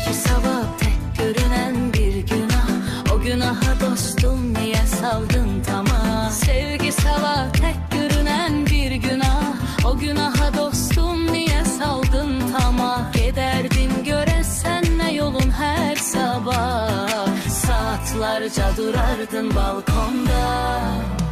Sevgi sabah tek görünen bir günah. O günaha dostum niye saldın tamah? Sevgi sabah tek görünen bir günah. O günaha dostum niye saldın tamah? Gederdin göresenle yolun her sabah. Saatlerce durardın balkonda.